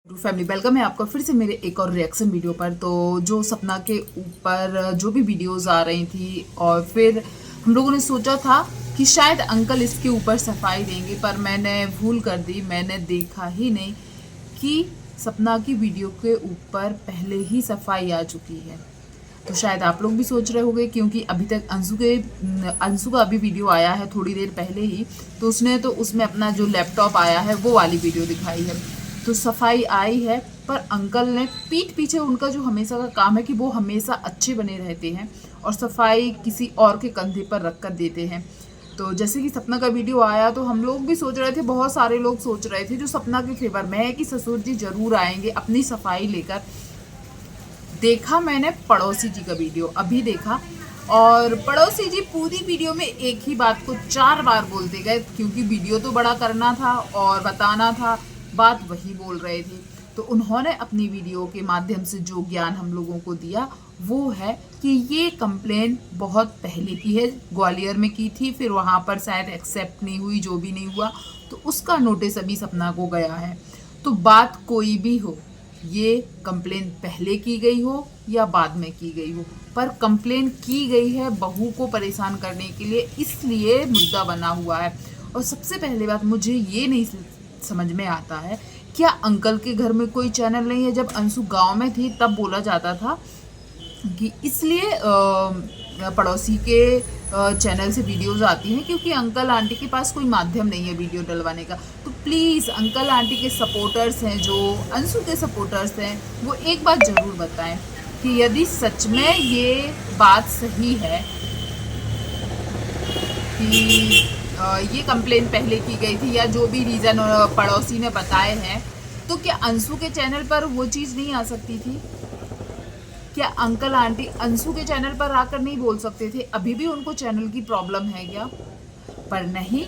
Family welcome है आपका फिर से मेरे एक और रिएक्शन वीडियो पर। तो जो सपना के ऊपर जो भी वीडियोस आ रही थी और फिर हम लोगों ने सोचा था कि शायद अंकल इसके ऊपर सफाई देंगे, पर मैंने भूल कर दी। मैंने देखा ही नहीं कि सपना की वीडियो के ऊपर पहले ही सफाई आ चुकी है। तो शायद आप लोग भी सोच रहे होंगे, क्योंकि अभी तक अंशु का अभी वीडियो आया है थोड़ी देर पहले ही, तो उसमें अपना जो लैपटॉप आया है वो वाली वीडियो दिखाई है। तो सफाई आई है, पर अंकल ने पीठ पीछे, उनका जो हमेशा का काम है कि वो हमेशा अच्छे बने रहते हैं और सफाई किसी और के कंधे पर रख कर देते हैं। तो जैसे कि सपना का वीडियो आया तो हम लोग भी सोच रहे थे, बहुत सारे लोग सोच रहे थे जो सपना के फेवर में है कि ससुर जी जरूर आएंगे अपनी सफाई लेकर। देखा मैंने पड़ोसी जी का वीडियो अभी देखा, और पड़ोसी जी पूरी वीडियो में एक ही बात को 4 बार बोलते गए, क्योंकि वीडियो तो बड़ा करना था और बताना था, बात वही बोल रहे थे। तो उन्होंने अपनी वीडियो के माध्यम से जो ज्ञान हम लोगों को दिया वो है कि ये कंप्लेन बहुत पहले की है, ग्वालियर में की थी, फिर वहाँ पर शायद एक्सेप्ट नहीं हुई, जो भी नहीं हुआ तो उसका नोटिस अभी सपना को गया है। तो बात कोई भी हो, ये कंप्लेन पहले की गई हो या बाद में की गई हो, पर कंप्लेन की गई है बहू को परेशान करने के लिए, इसलिए मुद्दा बना हुआ है। और सबसे पहले बात मुझे ये नहीं समझ में आता है, क्या अंकल के घर में कोई चैनल नहीं है? जब अंशु गांव में थी तब बोला जाता था कि इसलिए पड़ोसी के चैनल से वीडियोस आती हैं क्योंकि अंकल आंटी के पास कोई माध्यम नहीं है वीडियो डलवाने का। तो प्लीज़ अंकल आंटी के सपोर्टर्स हैं, जो अंशु के सपोर्टर्स हैं, वो एक बात ज़रूर बताएं कि यदि सच में ये बात सही है कि ये कंप्लेन पहले की गई थी या जो भी रीज़न पड़ोसी ने बताए हैं, तो क्या अंशु के चैनल पर वो चीज़ नहीं आ सकती थी? क्या अंकल आंटी अंशु के चैनल पर आकर नहीं बोल सकते थे? अभी भी उनको चैनल की प्रॉब्लम है क्या? पर नहीं,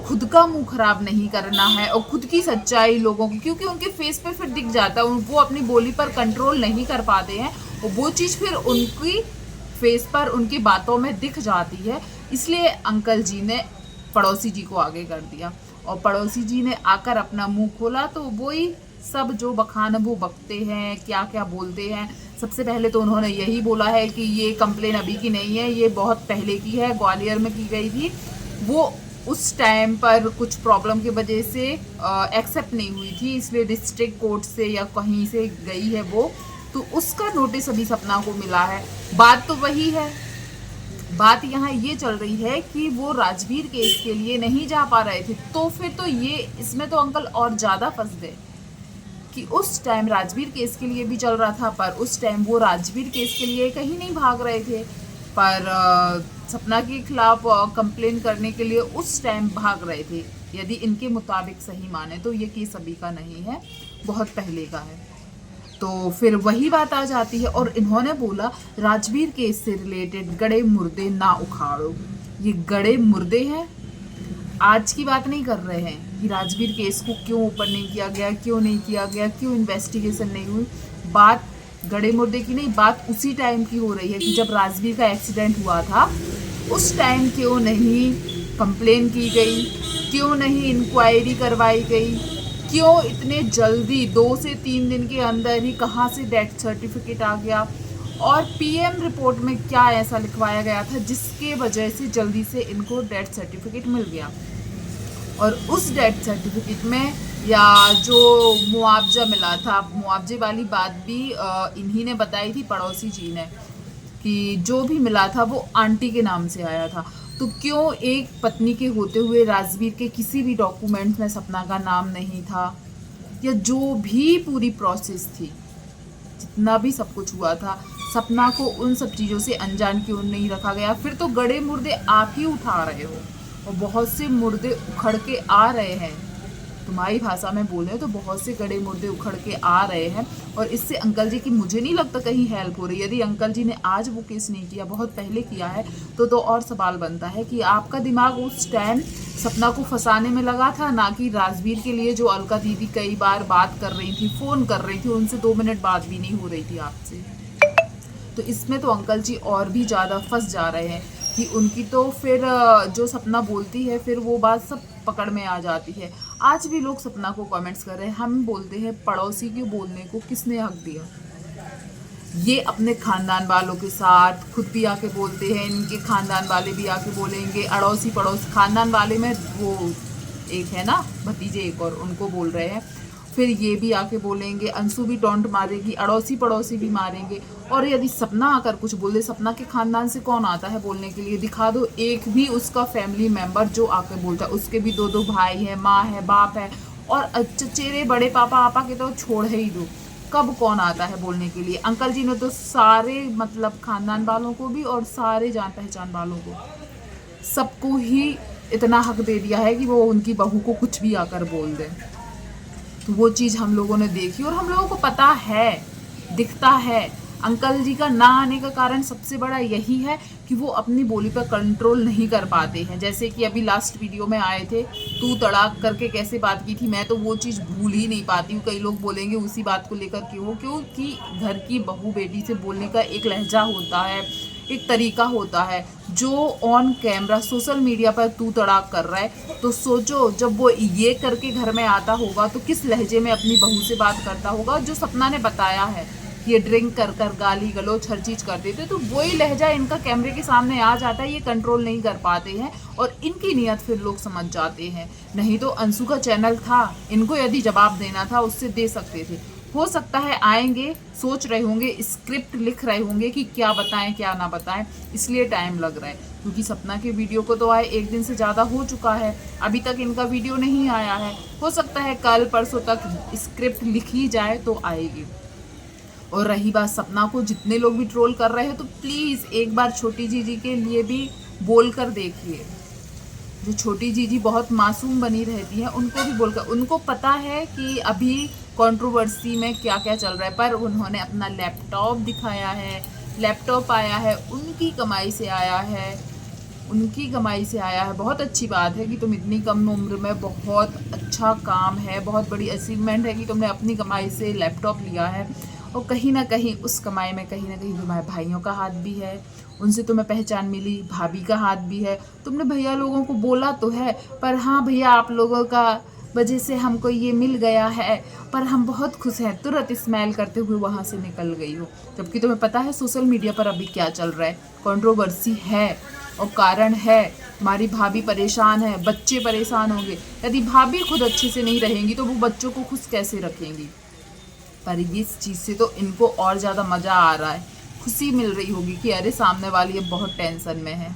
खुद का मुंह खराब नहीं करना है और खुद की सच्चाई लोगों को, क्योंकि उनके फेस पे फिर दिख जाता है, वो अपनी बोली पर कंट्रोल नहीं कर पाते हैं और वो चीज़ फिर उनकी फेस पर, उनकी बातों में दिख जाती है। इसलिए अंकल जी ने पड़ोसी जी को आगे कर दिया और पड़ोसी जी ने आकर अपना मुंह खोला, तो वही सब जो बखान वो बकते हैं, क्या क्या बोलते हैं। सबसे पहले तो उन्होंने यही बोला है कि ये कंप्लेन अभी की नहीं है, ये बहुत पहले की है, ग्वालियर में की गई थी, वो उस टाइम पर कुछ प्रॉब्लम की वजह से एक्सेप्ट नहीं हुई थी, इसलिए डिस्ट्रिक्ट कोर्ट से या कहीं से गई है वो, तो उसका नोटिस अभी सपना को मिला है। बात तो वही है, बात यहाँ ये चल रही है कि वो राजवीर केस के लिए नहीं जा पा रहे थे, तो फिर तो ये इसमें तो अंकल और ज़्यादा फंस गए कि उस टाइम राजवीर केस के लिए भी चल रहा था, पर उस टाइम वो राजवीर केस के लिए कहीं नहीं भाग रहे थे, पर सपना के खिलाफ कंप्लेन करने के लिए उस टाइम भाग रहे थे। यदि इनके मुताबिक सही माने तो ये केस अभी का नहीं है, बहुत पहले का है। तो फिर वही बात आ जाती है और इन्होंने बोला राजवीर केस से रिलेटेड गड़े मुर्दे ना उखाड़ो। ये गड़े मुर्दे हैं, आज की बात नहीं कर रहे हैं कि राजवीर केस को क्यों ओपन नहीं किया गया, क्यों नहीं किया गया, क्यों इन्वेस्टिगेशन नहीं हुई। बात गड़े मुर्दे की नहीं, बात उसी टाइम की हो रही है कि जब राजवीर का एक्सीडेंट हुआ था उस टाइम क्यों नहीं कंप्लेन की गई, क्यों नहीं इंक्वायरी करवाई गई, क्यों इतने जल्दी 2 से 3 दिन के अंदर ही कहाँ से डेथ सर्टिफिकेट आ गया, और पीएम रिपोर्ट में क्या ऐसा लिखवाया गया था जिसके वजह से जल्दी से इनको डेथ सर्टिफिकेट मिल गया। और उस डेथ सर्टिफिकेट में या जो मुआवजा मिला था, मुआवजे वाली बात भी इन्हीं ने बताई थी, पड़ोसी जी ने, कि जो भी मिला था वो आंटी के नाम से आया था। तो क्यों एक पत्नी के होते हुए राजवीर के किसी भी डॉक्यूमेंट्स में सपना का नाम नहीं था, या जो भी पूरी प्रोसेस थी, जितना भी सब कुछ हुआ था, सपना को उन सब चीज़ों से अनजान क्यों नहीं रखा गया? फिर तो गड़े मुर्दे आप ही उठा रहे हो और बहुत से मुर्दे उखड़ के आ रहे हैं, तुम्हारी भाषा में बोले तो बहुत से गड़े मुर्दे उखड़ के आ रहे हैं। और इससे अंकल जी की मुझे नहीं लगता कहीं हेल्प हो रही। यदि अंकल जी ने आज वो केस नहीं किया, बहुत पहले किया है, तो और सवाल बनता है कि आपका दिमाग उस टाइम सपना को फंसाने में लगा था, ना कि राजवीर के लिए। जो अलका दीदी कई बार बात कर रही थी, फ़ोन कर रही थी, उनसे 2 मिनट बात भी नहीं हो रही थी आपसे। तो इसमें तो अंकल जी और भी ज़्यादा फंस जा रहे हैं कि उनकी तो फिर जो सपना बोलती है फिर वो बात सब पकड़ में आ जाती है। आज भी लोग सपना को कमेंट्स कर रहे हैं। हम बोलते हैं पड़ोसी के बोलने को किसने हक दिया। ये अपने खानदान वालों के साथ खुद भी आके बोलते हैं, इनके खानदान वाले भी आके बोलेंगे, अड़ोसी पड़ोस खानदान वाले में वो एक है ना भतीजे एक और उनको बोल रहे हैं, फिर ये भी आके बोलेंगे, अंशु भी टोंट मारेगी, अड़ोसी पड़ोसी भी मारेंगे। और यदि सपना आकर कुछ बोल दे, सपना के खानदान से कौन आता है बोलने के लिए, दिखा दो एक भी उसका फैमिली मेंबर जो आकर बोलता है। उसके भी 2-2 भाई है, माँ है, बाप है, और चचेरे बड़े पापा आपा के तो छोड़ ही दो, कब कौन आता है बोलने के लिए। अंकल जी ने तो सारे मतलब खानदान वालों को भी और सारे जान पहचान वालों को सबको ही इतना हक दे दिया है कि वो उनकी बहू को कुछ भी आकर बोल दे। तो वो चीज़ हम लोगों ने देखी और हम लोगों को पता है, दिखता है। अंकल जी का ना आने का कारण सबसे बड़ा यही है कि वो अपनी बोली पर कंट्रोल नहीं कर पाते हैं। जैसे कि अभी लास्ट वीडियो में आए थे, तू तड़ाक करके कैसे बात की थी, मैं तो वो चीज़ भूल ही नहीं पाती हूँ। कई लोग बोलेंगे उसी बात को लेकर क्यों, क्योंकि घर की बहू बेटी से बोलने का एक लहजा होता है, एक तरीका होता है। जो ऑन कैमरा सोशल मीडिया पर तू तड़ाक कर रहा है, तो सोचो जब वो ये करके घर में आता होगा तो किस लहजे में अपनी बहू से बात करता होगा। जो सपना ने बताया है, ये ड्रिंक कर कर गाली गलौज हर चीज़ कर देते, तो वही लहजा इनका कैमरे के सामने आ जाता है। ये कंट्रोल नहीं कर पाते हैं और इनकी नीयत फिर लोग समझ जाते हैं। नहीं तो अंशु का चैनल था, इनको यदि जवाब देना था उससे दे सकते थे। हो सकता है आएंगे, सोच रहे होंगे, स्क्रिप्ट लिख रहे होंगे कि क्या बताएं क्या ना बताएं, इसलिए टाइम लग रहा है। क्योंकि सपना के वीडियो को तो आए 1 दिन से ज़्यादा हो चुका है, अभी तक इनका वीडियो नहीं आया है। हो सकता है कल परसों तक स्क्रिप्ट लिखी जाए तो आएगी। और रही बात सपना को जितने लोग भी ट्रोल कर रहे हैं, तो प्लीज़ एक बार छोटी जीजी के लिए भी बोल कर देखिए। जो छोटी जीजी बहुत मासूम बनी रहती है, उनको भी बोलकर, उनको पता है कि अभी कंट्रोवर्सी में क्या क्या चल रहा है, पर उन्होंने अपना लैपटॉप दिखाया है। लैपटॉप आया है, उनकी कमाई से आया है, उनकी कमाई से आया है। बहुत अच्छी बात है कि तुम इतनी कम उम्र में, बहुत अच्छा काम है, बहुत बड़ी अचीवमेंट है कि तुमने अपनी कमाई से लैपटॉप लिया है। और कहीं ना कहीं उस कमाई में कहीं ना कहीं तुम्हारे भाइयों का हाथ भी है, उनसे तुम्हें पहचान मिली, भाभी का हाथ भी है। तुमने भैया लोगों को बोला तो है, पर हाँ भैया आप लोगों का वजह से हमको ये मिल गया है, पर हम बहुत खुश हैं, तुरंत स्माइल करते हुए वहाँ से निकल गई हो। जबकि तुम्हें पता है सोशल मीडिया पर अभी क्या चल रहा है, कंट्रोवर्सी है और कारण है। तुम्हारी भाभी परेशान है, बच्चे परेशान होंगे। यदि भाभी खुद अच्छे से नहीं रहेंगी तो वो बच्चों को खुश कैसे रखेंगी। पर इस चीज़ से तो इनको और ज़्यादा मज़ा आ रहा है, खुशी मिल रही होगी कि अरे सामने वाली अब बहुत टेंशन में है।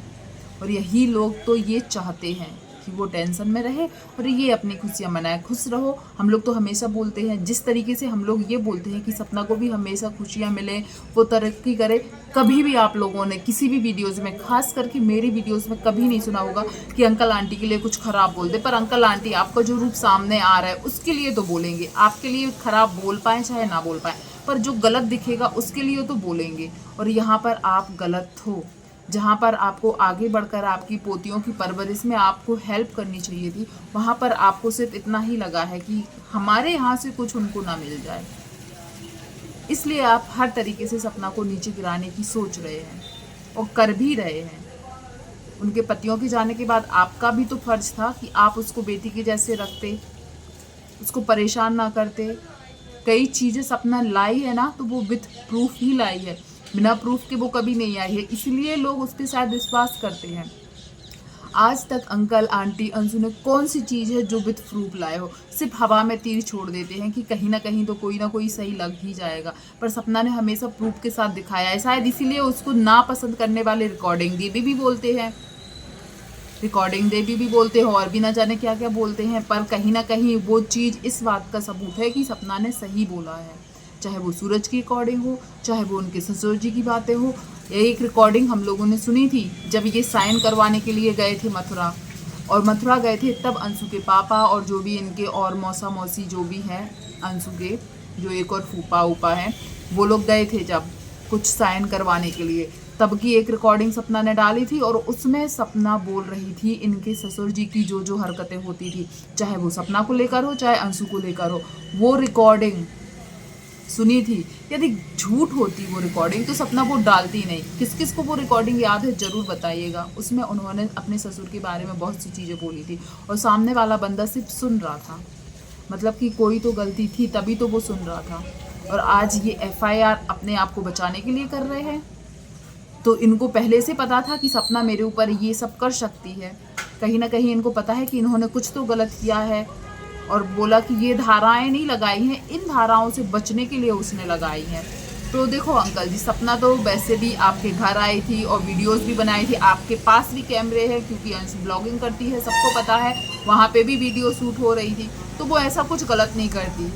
और यही लोग तो ये चाहते हैं कि वो टेंशन में रहे और ये अपनी खुशियाँ मनाए, खुश रहो। हम लोग तो हमेशा बोलते हैं, जिस तरीके से हम लोग ये बोलते हैं कि सपना को भी हमेशा खुशियाँ मिले, वो तरक्की करे। कभी भी आप लोगों ने किसी भी वीडियोज़ में, खास करके मेरी वीडियोज़ में, कभी नहीं सुना होगा कि अंकल आंटी के लिए कुछ ख़राब बोल दे। पर अंकल आंटी आपका जो रूप सामने आ रहा है उसके लिए तो बोलेंगे, आपके लिए खराब बोल पाए चाहे ना बोल पाए, पर जो गलत दिखेगा उसके लिए तो बोलेंगे। और यहाँ पर आप गलत हो, जहाँ पर आपको आगे बढ़कर आपकी पोतियों की परवरिश में आपको हेल्प करनी चाहिए थी, वहाँ पर आपको सिर्फ इतना ही लगा है कि हमारे यहाँ से कुछ उनको ना मिल जाए। इसलिए आप हर तरीके से सपना को नीचे गिराने की सोच रहे हैं और कर भी रहे हैं। उनके पतियों के जाने के बाद आपका भी तो फर्ज था कि आप उसको बेटी के जैसे रखते, उसको परेशान ना करते। कई चीज़ें सपना लाई है ना, तो वो विथ प्रूफ ही लाई है, बिना प्रूफ के वो कभी नहीं आई है। इसलिए लोग उस पर शायद विश्वास करते हैं। आज तक अंकल आंटी अंशु ने कौन सी चीज़ है जो विथ प्रूफ लाए हो, सिर्फ हवा में तीर छोड़ देते हैं कि कहीं ना कहीं तो कोई ना कोई सही लग ही जाएगा। पर सपना ने हमेशा प्रूफ के साथ दिखाया है। शायद इसीलिए उसको नापसंद करने वाले रिकॉर्डिंग देवी भी बोलते हैं, रिकॉर्डिंग देवी भी बोलते हैं और भी ना जाने क्या क्या बोलते हैं। पर कहीं ना कहीं वो चीज़ इस बात का सबूत है कि सपना ने सही बोला है। चाहे वो सूरज की रिकॉर्डिंग हो, चाहे वो उनके ससुर जी की बातें हो। एक रिकॉर्डिंग हम लोगों ने सुनी थी जब ये साइन करवाने के लिए गए थे मथुरा, और मथुरा गए थे तब अंशु के पापा और जो भी इनके और मौसा मौसी जो भी हैं अंशु के, जो एक और फूफा ऊपा हैं, वो लोग गए थे जब कुछ साइन करवाने के लिए। तब की एक रिकॉर्डिंग सपना ने डाली थी और उसमें सपना बोल रही थी इनके ससुर जी की जो जो हरकतें होती थी, चाहे वो सपना को लेकर हो चाहे अंशु को लेकर हो। वो रिकॉर्डिंग सुनी थी, यदि झूठ होती वो रिकॉर्डिंग तो सपना वो डालती नहीं। किस किस को वो रिकॉर्डिंग याद है ज़रूर बताइएगा। उसमें उन्होंने अपने ससुर के बारे में बहुत सी चीज़ें बोली थी और सामने वाला बंदा सिर्फ सुन रहा था, मतलब कि कोई तो गलती थी तभी तो वो सुन रहा था। और आज ये FIR अपने आप को बचाने के लिए कर रहे हैं। तो इनको पहले से पता था कि सपना मेरे ऊपर ये सब कर सकती है। कहीं ना कहीं इनको पता है कि इन्होंने कुछ तो गलत किया है और बोला कि ये धाराएं नहीं लगाई हैं, इन धाराओं से बचने के लिए उसने लगाई हैं। तो देखो अंकल जी, सपना तो वैसे भी आपके घर आई थी और वीडियोस भी बनाई थी, आपके पास भी कैमरे हैं क्योंकि अंशु ब्लॉगिंग करती है, सबको पता है, वहाँ पे भी वीडियो शूट हो रही थी, तो वो ऐसा कुछ गलत नहीं करती।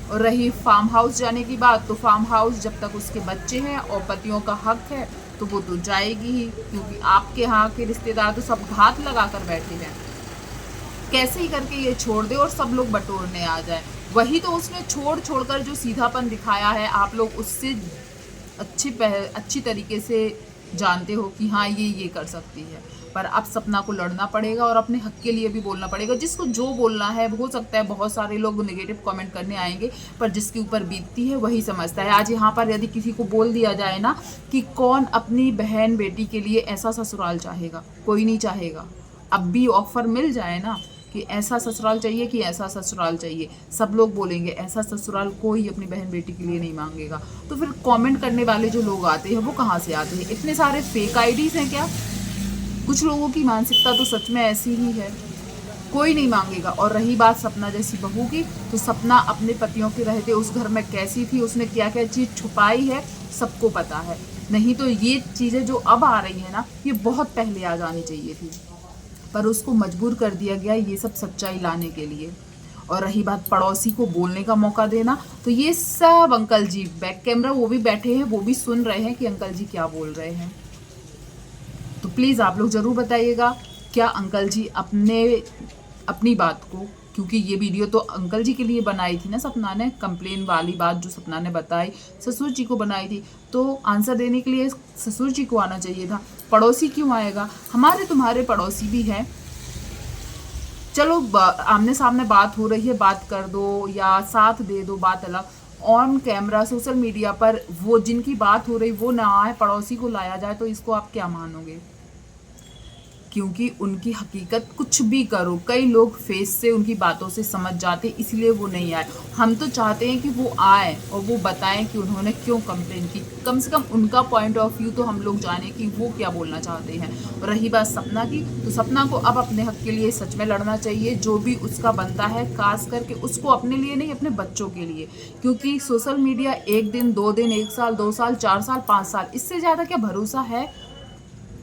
और रही फार्म हाउस जाने की बात, तो फार्म हाउस जब तक उसके बच्चे हैं और पतियों का हक है तो वो तो जाएगी ही, क्योंकि आपके यहाँ के रिश्तेदार तो सब घात लगा कर बैठे हैं। कैसे ही करके ये छोड़ दे और सब लोग बटोरने आ जाए। वही तो उसने छोड़कर जो सीधापन दिखाया है, आप लोग उससे अच्छी तरीके से जानते हो कि हाँ ये कर सकती है। पर अब सपना को लड़ना पड़ेगा और अपने हक के लिए भी बोलना पड़ेगा। जिसको जो बोलना है, हो सकता है बहुत सारे लोग नेगेटिव कमेंट करने आएंगे, पर जिसके ऊपर बीतती है वही समझता है। आज यहाँ पर यदि किसी को बोल दिया जाए ना कि कौन अपनी बहन बेटी के लिए ऐसा ससुराल चाहेगा, कोई नहीं चाहेगा। अब भी ऑफर मिल जाए ना कि ऐसा ससुराल चाहिए कि ऐसा ससुराल चाहिए, सब लोग बोलेंगे ऐसा ससुराल कोई अपनी बहन बेटी के लिए नहीं मांगेगा। तो फिर कमेंट करने वाले जो लोग आते हैं वो कहाँ से आते हैं? इतने सारे फेक आईडीज हैं क्या? कुछ लोगों की मानसिकता तो सच में ऐसी ही है, कोई नहीं मांगेगा। और रही बात सपना जैसी बहू की, तो सपना अपने पतियों के रहते उस घर में कैसी थी, उसने क्या क्या चीज़ छुपाई है, सबको पता है। नहीं तो ये चीज़ें जो अब आ रही है ना, ये बहुत पहले आ जानी चाहिए थी, पर उसको मजबूर कर दिया गया ये सब सच्चाई लाने के लिए। और रही बात पड़ोसी को बोलने का मौका देना, तो ये सब अंकल जी बैक कैमरा वो भी बैठे हैं, वो भी सुन रहे हैं कि अंकल जी क्या बोल रहे हैं। तो प्लीज़ आप लोग ज़रूर बताइएगा, क्या अंकल जी अपनी बात को, क्योंकि ये वीडियो तो अंकल जी के लिए बनाई थी ना सपना ने, कंप्लेन वाली बात जो सपना ने बताई ससुर जी को बनाई थी, तो आंसर देने के लिए ससुर जी को आना चाहिए था। पड़ोसी क्यों आएगा? हमारे तुम्हारे पड़ोसी भी हैं। चलो आमने सामने बात हो रही है, बात कर दो या साथ दे दो, बात अलग। ऑन कैमरा सोशल मीडिया पर वो जिनकी बात हो रही वो ना आए, पड़ोसी को लाया जाए, तो इसको आप क्या मानोगे? क्योंकि उनकी हकीकत कुछ भी करो, कई लोग फेस से उनकी बातों से समझ जाते, इसलिए वो नहीं आए। हम तो चाहते हैं कि वो आए और वो बताएं कि उन्होंने क्यों कंप्लेन की, कम से कम उनका पॉइंट ऑफ व्यू तो हम लोग जाने कि वो क्या बोलना चाहते हैं। और रही बात सपना की, तो सपना को अब अपने हक के लिए सच में लड़ना चाहिए, जो भी उसका बनता है, खास करके उसको अपने लिए नहीं, अपने बच्चों के लिए। क्योंकि सोशल मीडिया 1 दिन 2 दिन 1 साल 2 साल 4 साल 5 साल, इससे ज़्यादा क्या भरोसा है?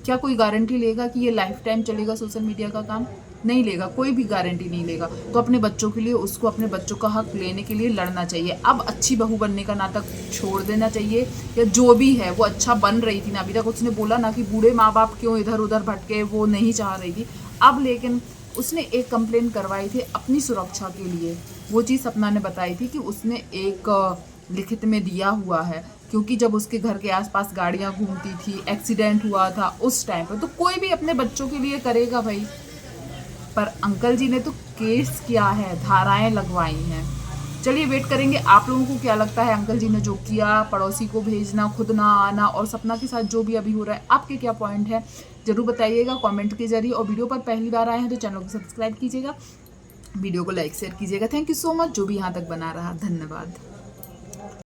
क्या कोई गारंटी लेगा कि ये लाइफ टाइम चलेगा सोशल मीडिया का काम? नहीं लेगा, कोई भी गारंटी नहीं लेगा। तो अपने बच्चों के लिए उसको अपने बच्चों का हक लेने के लिए लड़ना चाहिए। अब अच्छी बहू बनने का नाटक छोड़ देना चाहिए, या जो भी है वो अच्छा बन रही थी ना, अभी तक उसने बोला ना कि बूढ़े माँ बाप क्यों इधर उधर भटके, वो नहीं चाह रही थी। अब लेकिन उसने एक कंप्लेन करवाई थी अपनी सुरक्षा के लिए, वो चीज़ सपना ने बताई थी कि उसने एक लिखित में दिया हुआ है, क्योंकि जब उसके घर के आसपास गाड़ियां घूमती थी, एक्सीडेंट हुआ था उस टाइम पर, तो कोई भी अपने बच्चों के लिए करेगा भाई। पर अंकल जी ने तो केस किया है, धाराएं लगवाई हैं। चलिए वेट करेंगे, आप लोगों को क्या लगता है अंकल जी ने जो किया, पड़ोसी को भेजना, खुद ना आना, और सपना के साथ जो भी अभी हो रहा है, आपके क्या पॉइंट है जरूर बताइएगा कमेंट के जरिए। और वीडियो पर पहली बार आए हैं तो चैनल को सब्सक्राइब कीजिएगा, वीडियो को लाइक शेयर कीजिएगा। थैंक यू सो मच जो भी यहाँ तक बना रहा, धन्यवाद।